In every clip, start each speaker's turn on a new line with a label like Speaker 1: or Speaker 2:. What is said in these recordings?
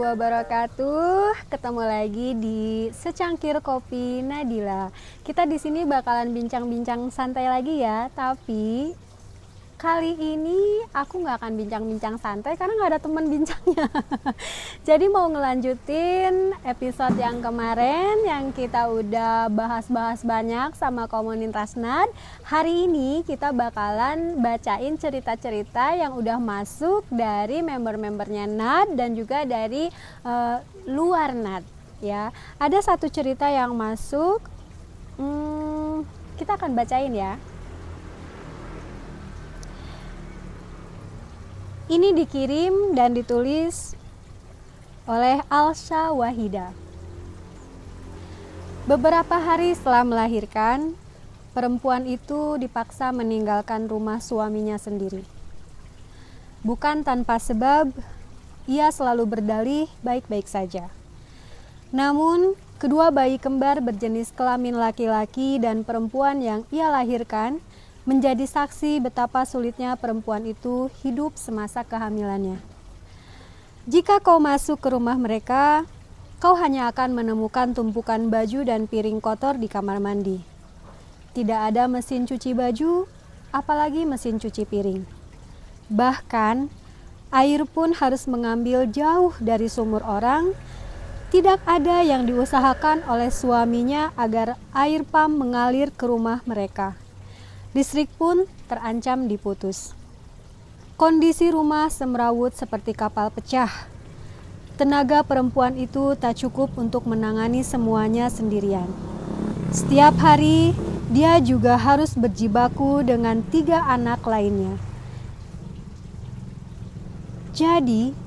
Speaker 1: wabarakatuh. Ketemu lagi di Secangkir Kopi Nadila. Kita di sini bakalan bincang-bincang santai lagi ya. Tapi kali ini aku nggak akan bincang-bincang santai karena nggak ada teman bincangnya. Jadi mau ngelanjutin episode yang kemarin yang kita udah bahas-bahas banyak sama komunitas NAD. Hari ini kita bakalan bacain cerita-cerita yang udah masuk dari member-membernya NAD dan juga dari luar NAD. Ya, ada satu cerita yang masuk. Kita akan bacain ya. Ini dikirim dan ditulis oleh Alsha Wahida. Beberapa hari setelah melahirkan, perempuan itu dipaksa meninggalkan rumah suaminya sendiri. Bukan tanpa sebab, ia selalu berdalih baik-baik saja. Namun, kedua bayi kembar berjenis kelamin laki-laki dan perempuan yang ia lahirkan menjadi saksi betapa sulitnya perempuan itu hidup semasa kehamilannya. Jika kau masuk ke rumah mereka, kau hanya akan menemukan tumpukan baju dan piring kotor di kamar mandi. Tidak ada mesin cuci baju, apalagi mesin cuci piring. Bahkan, air pun harus mengambil jauh dari sumur orang. Tidak ada yang diusahakan oleh suaminya agar air pam mengalir ke rumah mereka. Listrik pun terancam diputus. Kondisi rumah semrawut seperti kapal pecah. Tenaga perempuan itu tak cukup untuk menangani semuanya sendirian. Setiap hari, dia juga harus berjibaku dengan 3 anak lainnya. Jadi,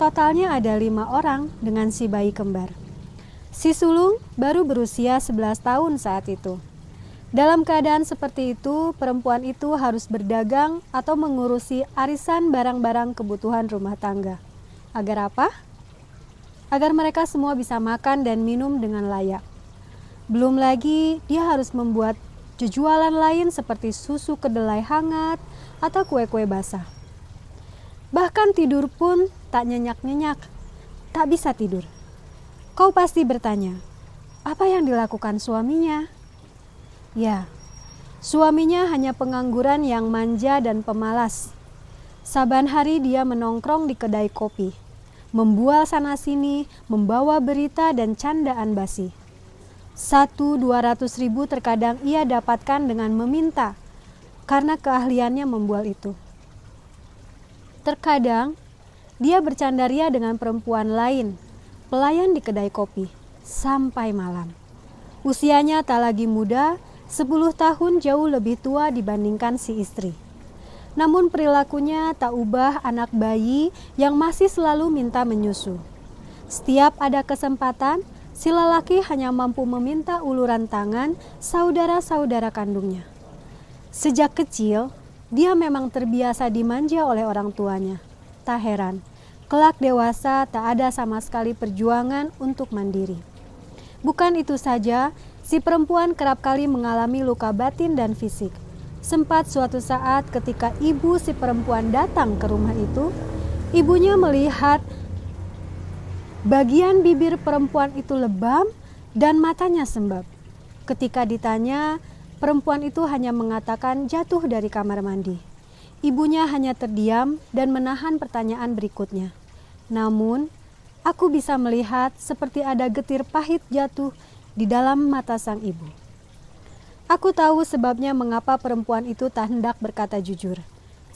Speaker 1: totalnya ada 5 orang dengan si bayi kembar. Si sulung baru berusia 11 tahun saat itu. Dalam keadaan seperti itu, perempuan itu harus berdagang atau mengurusi arisan barang-barang kebutuhan rumah tangga. Agar apa? Agar mereka semua bisa makan dan minum dengan layak. Belum lagi, dia harus membuat jualan lain seperti susu kedelai hangat atau kue-kue basah. Bahkan tidur pun tak nyenyak-nyenyak, tak bisa tidur. Kau pasti bertanya, apa yang dilakukan suaminya? Ya, suaminya hanya pengangguran yang manja dan pemalas. Saban hari dia menongkrong di kedai kopi, membual sana-sini, membawa berita dan candaan basi. 100-200 ribu terkadang ia dapatkan dengan meminta, karena keahliannya membual itu. Terkadang, dia bercandaria dengan perempuan lain, pelayan di kedai kopi, sampai malam. Usianya tak lagi muda, 10 tahun jauh lebih tua dibandingkan si istri. Namun perilakunya tak ubah anak bayi yang masih selalu minta menyusu. Setiap ada kesempatan, si lelaki hanya mampu meminta uluran tangan saudara-saudara kandungnya. Sejak kecil, dia memang terbiasa dimanja oleh orang tuanya. Tak heran, kelak dewasa tak ada sama sekali perjuangan untuk mandiri. Bukan itu saja, si perempuan kerap kali mengalami luka batin dan fisik. Sempat suatu saat ketika ibu si perempuan datang ke rumah itu, ibunya melihat bagian bibir perempuan itu lebam dan matanya sembab. Ketika ditanya, perempuan itu hanya mengatakan jatuh dari kamar mandi. Ibunya hanya terdiam dan menahan pertanyaan berikutnya. Namun, aku bisa melihat seperti ada getir pahit jatuh di dalam mata sang ibu. Aku tahu sebabnya mengapa perempuan itu tak hendak berkata jujur.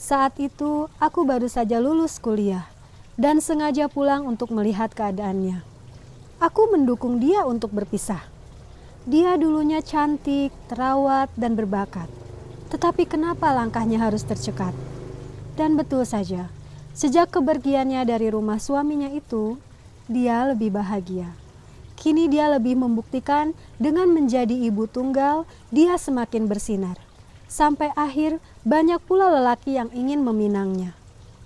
Speaker 1: Saat itu, aku baru saja lulus kuliah dan sengaja pulang untuk melihat keadaannya. Aku mendukung dia untuk berpisah. Dia dulunya cantik, terawat, dan berbakat. Tetapi kenapa langkahnya harus tercekat? Dan betul saja, sejak kepergiannya dari rumah suaminya itu, dia lebih bahagia. Kini dia lebih membuktikan dengan menjadi ibu tunggal, dia semakin bersinar. Sampai akhir banyak pula lelaki yang ingin meminangnya.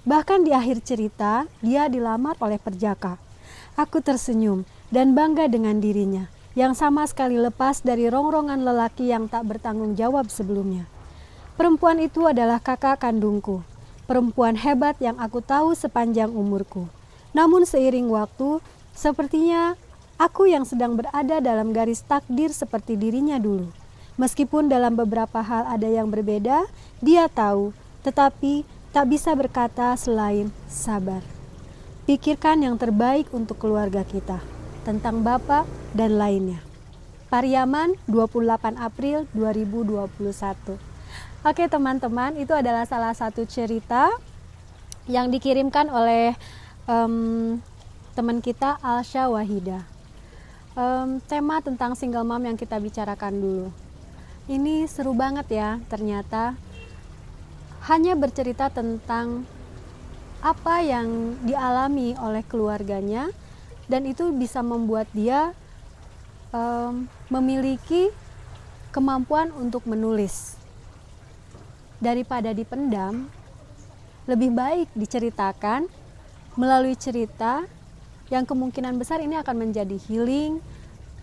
Speaker 1: Bahkan di akhir cerita, dia dilamar oleh perjaka. Aku tersenyum dan bangga dengan dirinya, yang sama sekali lepas dari rongrongan lelaki yang tak bertanggung jawab sebelumnya. Perempuan itu adalah kakak kandungku, perempuan hebat yang aku tahu sepanjang umurku. Namun seiring waktu, sepertinya aku yang sedang berada dalam garis takdir seperti dirinya dulu. Meskipun dalam beberapa hal ada yang berbeda, dia tahu, tetapi tak bisa berkata selain sabar. Pikirkan yang terbaik untuk keluarga kita, tentang Bapak dan lainnya. Pariaman, 28 April 2021. Oke teman-teman, itu adalah salah satu cerita yang dikirimkan oleh teman kita Alsha Wahida. Tema tentang single mom yang kita bicarakan dulu. Ini seru banget ya, ternyata hanya bercerita tentang apa yang dialami oleh keluarganya, dan itu bisa membuat dia memiliki kemampuan untuk menulis. Daripada dipendam, lebih baik diceritakan melalui cerita yang kemungkinan besar ini akan menjadi healing,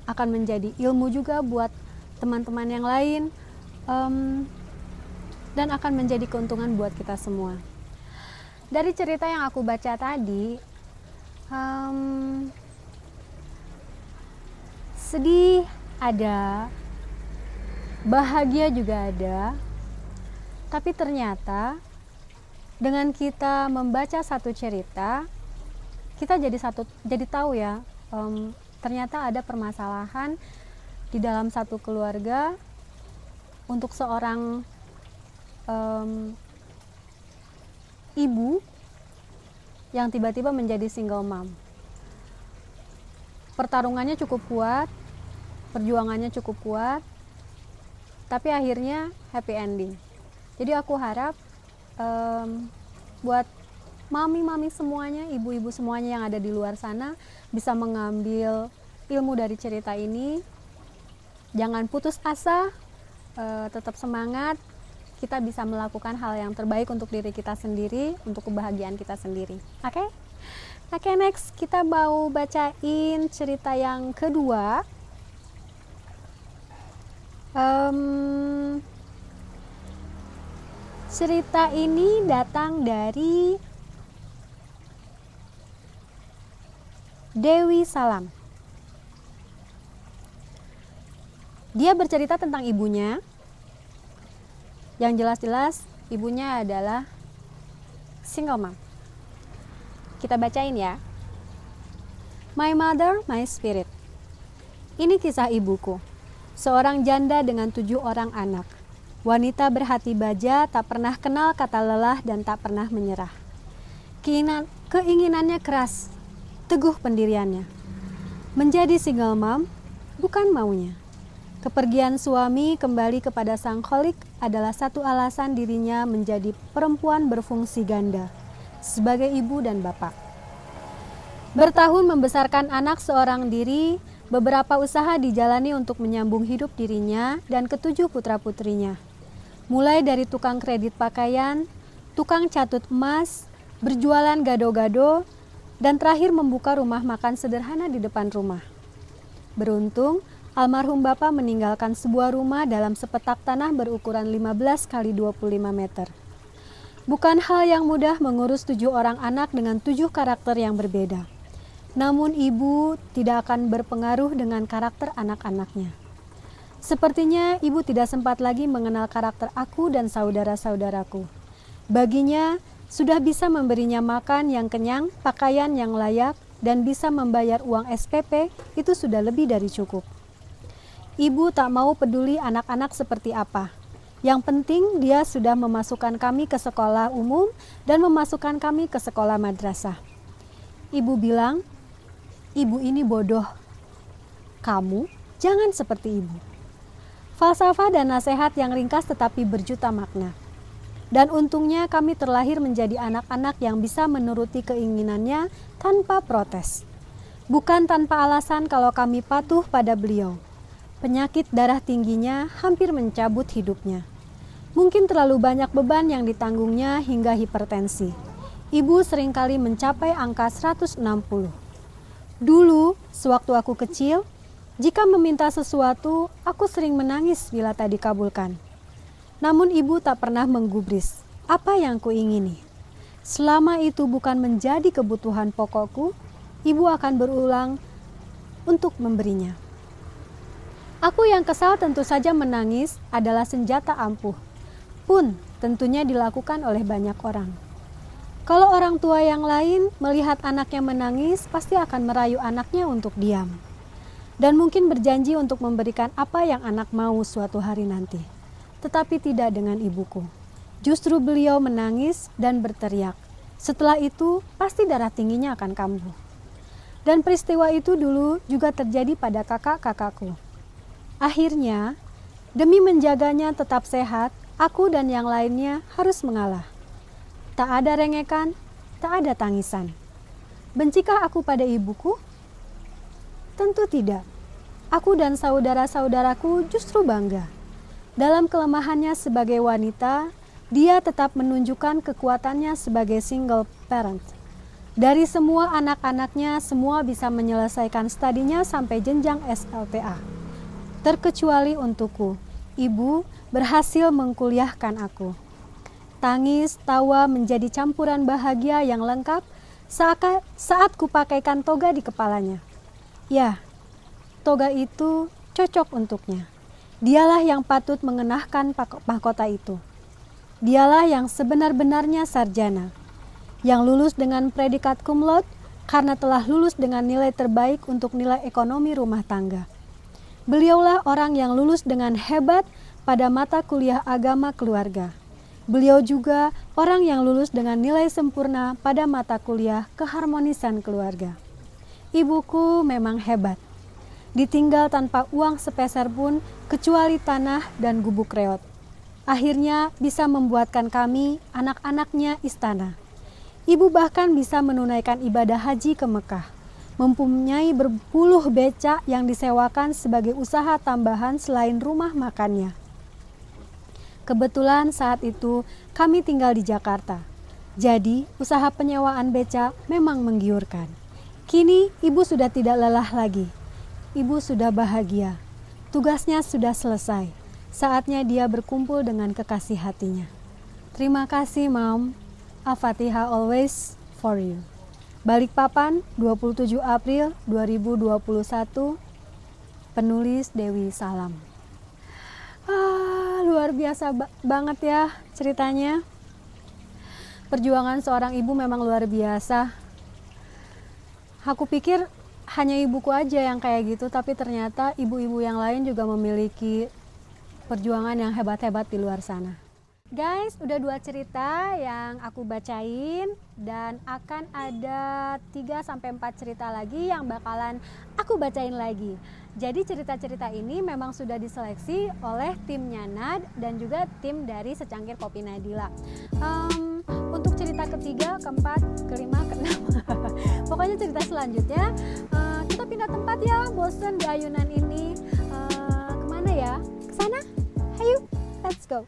Speaker 1: akan menjadi ilmu juga buat teman-teman yang lain, dan akan menjadi keuntungan buat kita semua. Dari cerita yang aku baca tadi, sedih ada, bahagia juga ada, tapi ternyata dengan kita membaca satu cerita, kita jadi tahu ya, ternyata ada permasalahan di dalam satu keluarga untuk seorang ibu yang tiba-tiba menjadi single mom. Pertarungannya cukup kuat, perjuangannya cukup kuat, tapi akhirnya happy ending. Jadi aku harap buat mami-mami semuanya, ibu-ibu semuanya yang ada di luar sana bisa mengambil ilmu dari cerita ini. Jangan putus asa, tetap semangat. Kita bisa melakukan hal yang terbaik untuk diri kita sendiri, untuk kebahagiaan kita sendiri. Oke? Oke, next kita mau bacain cerita yang kedua. Cerita ini datang dari Dewi Salam. Dia bercerita tentang ibunya. Yang jelas-jelas ibunya adalah single mom. Kita bacain ya. My mother, my spirit. Ini kisah ibuku. Seorang janda dengan 7 orang anak. Wanita berhati baja, tak pernah kenal kata lelah dan tak pernah menyerah. Keinginannya keras, teguh pendiriannya. Menjadi single mom bukan maunya. Kepergian suami kembali kepada sang kholik adalah satu alasan dirinya menjadi perempuan berfungsi ganda, sebagai ibu dan bapak. Bertahun membesarkan anak seorang diri, beberapa usaha dijalani untuk menyambung hidup dirinya dan ke-7 putra-putrinya. Mulai dari tukang kredit pakaian, tukang catut emas, berjualan gado-gado, dan terakhir membuka rumah makan sederhana di depan rumah. Beruntung, almarhum bapak meninggalkan sebuah rumah dalam sepetak tanah berukuran 15 kali 25 meter. Bukan hal yang mudah mengurus 7 orang anak dengan 7 karakter yang berbeda. Namun ibu tidak akan berpengaruh dengan karakter anak-anaknya. Sepertinya ibu tidak sempat lagi mengenal karakter aku dan saudara-saudaraku. Baginya, sudah bisa memberinya makan yang kenyang, pakaian yang layak, dan bisa membayar uang SPP, itu sudah lebih dari cukup. Ibu tak mau peduli anak-anak seperti apa. Yang penting dia sudah memasukkan kami ke sekolah umum dan memasukkan kami ke sekolah madrasah. Ibu bilang, ibu ini bodoh. Kamu jangan seperti ibu. Falsafah dan nasihat yang ringkas tetapi berjuta makna. Dan untungnya kami terlahir menjadi anak-anak yang bisa menuruti keinginannya tanpa protes. Bukan tanpa alasan kalau kami patuh pada beliau. Penyakit darah tingginya hampir mencabut hidupnya. Mungkin terlalu banyak beban yang ditanggungnya hingga hipertensi. Ibu seringkali mencapai angka 160. Dulu, sewaktu aku kecil, jika meminta sesuatu, aku sering menangis bila tak dikabulkan. Namun ibu tak pernah menggubris apa yang kuingini. selama itu bukan menjadi kebutuhan pokokku, ibu akan berulang untuk memberinya. Aku yang kesal tentu saja menangis adalah senjata ampuh, pun tentunya dilakukan oleh banyak orang. Kalau orang tua yang lain melihat anaknya menangis, pasti akan merayu anaknya untuk diam. Dan mungkin berjanji untuk memberikan apa yang anak mau suatu hari nanti. Tetapi tidak dengan ibuku. Justru beliau menangis dan berteriak. Setelah itu, pasti darah tingginya akan kambuh. Dan peristiwa itu dulu juga terjadi pada kakak-kakakku. Akhirnya, demi menjaganya tetap sehat, aku dan yang lainnya harus mengalah. Tak ada rengekan, tak ada tangisan. Bencikah aku pada ibuku? Tentu tidak. Aku dan saudara-saudaraku justru bangga. Dalam kelemahannya sebagai wanita, dia tetap menunjukkan kekuatannya sebagai single parent. Dari semua anak-anaknya, semua bisa menyelesaikan studinya sampai jenjang SLTA. Terkecuali untukku, ibu berhasil mengkuliahkan aku. Tangis, tawa menjadi campuran bahagia yang lengkap saat kupakaikan toga di kepalanya. Ya, toga itu cocok untuknya. Dialah yang patut mengenakan mahkota itu. Dialah yang sebenar-benarnya sarjana, yang lulus dengan predikat cum laude karena telah lulus dengan nilai terbaik untuk nilai ekonomi rumah tangga. Beliaulah orang yang lulus dengan hebat pada mata kuliah agama keluarga. Beliau juga orang yang lulus dengan nilai sempurna pada mata kuliah keharmonisan keluarga. Ibuku memang hebat. Ditinggal tanpa uang sepeser pun kecuali tanah dan gubuk reot. Akhirnya bisa membuatkan kami, anak-anaknya, istana. Ibu bahkan bisa menunaikan ibadah haji ke Mekah, mempunyai berpuluh becak yang disewakan sebagai usaha tambahan selain rumah makannya. Kebetulan saat itu kami tinggal di Jakarta, jadi usaha penyewaan becak memang menggiurkan. Kini ibu sudah tidak lelah lagi. Ibu sudah bahagia, tugasnya sudah selesai, saatnya dia berkumpul dengan kekasih hatinya. Terima kasih, Mom. Al-Fatihah always for you. Balikpapan, 27 April 2021. Penulis Dewi Salam. Luar biasa banget ya ceritanya. Perjuangan seorang ibu memang luar biasa. Aku pikir hanya ibuku aja yang kayak gitu, tapi ternyata ibu-ibu yang lain juga memiliki perjuangan yang hebat-hebat di luar sana. Guys, udah 2 cerita yang aku bacain dan akan ada 3-4 cerita lagi yang bakalan aku bacain lagi. Jadi cerita-cerita ini memang sudah diseleksi oleh timnya Nad dan juga tim dari Secangkir Kopi Nadila. Untuk cerita ketiga, keempat, kelima, keenam, pokoknya cerita selanjutnya kita pindah tempat ya, bosen di ayunan ini. Kemana ya? Kesana? Ayo, let's go.